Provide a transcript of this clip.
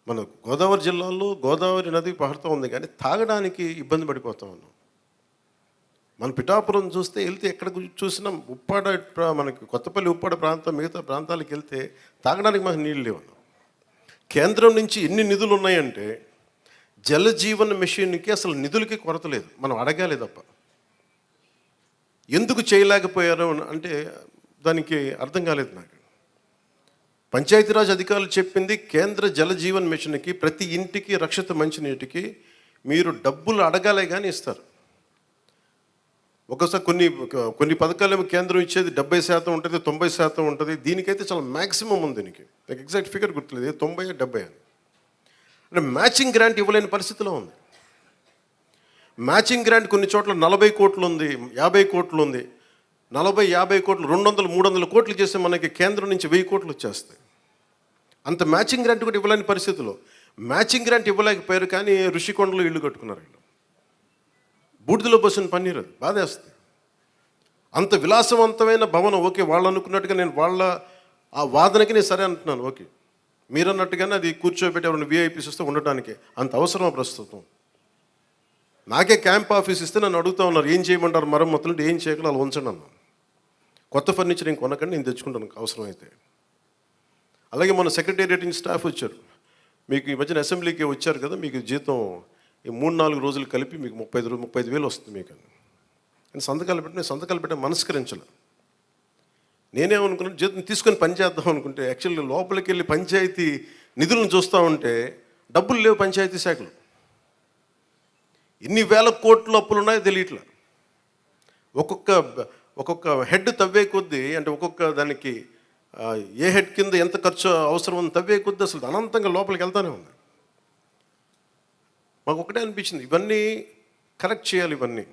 మన గోదావరి జిల్లాలో గోదావరి నది పారుతూ ఉంది, కానీ తాగడానికి ఇబ్బంది పడిపోతా ఉన్నాం. మన పిఠాపురం చూస్తే వెళ్తే ఎక్కడ చూసినా ఉప్పాడ, మనకి కొత్తపల్లి ఉప్పాడ ప్రాంతం, మిగతా ప్రాంతాలకు వెళ్తే తాగడానికి మాకు నీళ్ళు లేవు. కేంద్రం నుంచి ఎన్ని నిధులు ఉన్నాయంటే జలజీవన్ మిషన్కి అసలు నిధులకి కొరత లేదు, మనం అడగాలి తప్ప. ఎందుకు చేయలేకపోయారు అంటే దానికి అర్థం కాలేదు నాకు. పంచాయతీరాజ్ అధికారులు చెప్పింది కేంద్ర జలజీవన్ మిషన్కి ప్రతి ఇంటికి రక్షిత మంచినీటికి మీరు డబ్బులు అడగాలే కానీ ఇస్తారు. ఒకసారి కొన్ని పథకాలు కేంద్రం ఇచ్చేది 70% ఉంటుంది, 90% ఉంటుంది. దీనికైతే చాలా మ్యాక్సిమం ఉంది. దీనికి నాకు ఎగ్జాక్ట్ ఫిగర్ గుర్తులేదు, 90, 70 అని. అంటే మ్యాచింగ్ గ్రాంట్ ఇవ్వలేని పరిస్థితిలో ఉంది. మ్యాచింగ్ గ్రాంట్ కొన్ని చోట్ల 40 కోట్లు ఉంది, 50 కోట్లు ఉంది. 40, 50 కోట్లు 200, 300 కోట్లు చేస్తే మనకి కేంద్రం నుంచి 1000 కోట్లు వచ్చేస్తాయి. అంత మ్యాచింగ్ గ్రాంట్ కూడా ఇవ్వలేని పరిస్థితిలో మ్యాచింగ్ గ్రాంట్ ఇవ్వలేకపోయారు, కానీ ఋషికొండలో ఇల్లు కట్టుకున్నారు. వీళ్ళు బూడిదలో పోసిన పన్నీరు, అది బాధేస్తుంది. అంత విలాసవంతమైన భవనం, ఓకే, వాళ్ళు అనుకున్నట్టుగా నేను వాళ్ళ ఆ వాదనకి నేను సరే అంటున్నాను, ఓకే, మీరు అన్నట్టుగానే అది కూర్చోబెట్టి ఎవరైనా విఐపీస్ వస్తే ఉండటానికి అంత అవసరం ప్రస్తుతం. నాకే క్యాంప్ ఆఫీస్ ఇస్తే నన్ను అడుగుతూ ఉన్నారు, ఏం చేయమంటారు మరమ్మతులు అంటే, ఏం చేయకుండా అలా ఉంచండి అన్నాను. కొత్త ఫర్నిచర్ ఇంక కొనకండి, నేను తెచ్చుకుంటాను అవసరమైతే. అలాగే మన సెక్రటేరియట్ స్టాఫ్ వచ్చారు, మీకు ఈ మధ్యన అసెంబ్లీకి వచ్చారు కదా, మీకు జీతం ఈ 3-4 రోజులు కలిపి మీకు 35,000 వస్తుంది మీకు అని. నేను సంతకాలు పెట్టే మనస్కరించాలి. నేనేమనుకున్నాను, జీతం తీసుకొని పని చేద్దాం అనుకుంటే యాక్చువల్లీ లోపలికి వెళ్ళి పంచాయతీ నిధులను చూస్తూ ఉంటే డబ్బులు లేవు పంచాయతీ శాఖలు. ఎన్ని వేల కోట్లు అప్పులు ఉన్నాయో తెలియట్లా. ఒక్కొక్క హెడ్ తవ్వే కొద్దీ, అంటే ఒక్కొక్క దానికి ఏ హెడ్ కింద ఎంత ఖర్చు అవసరం అని తవ్వే కొద్దీ అసలు అనంతంగా లోపలికి వెళ్తానే ఉంది. మాకు ఒకటే అనిపించింది, ఇవన్నీ కరెక్ట్ చేయాలి. ఇవన్నీ